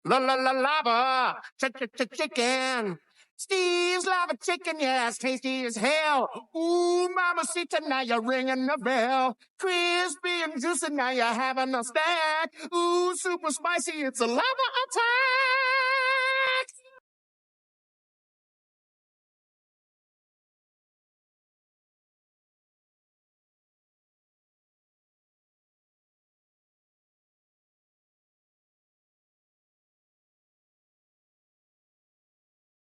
La la la lava, chicken. Steve's lava chicken, yes, tasty as hell. Ooh, mama, see now you're ringing the bell. Crispy and juicy, now you're having a snack. Ooh, super spicy, it's a lava attack.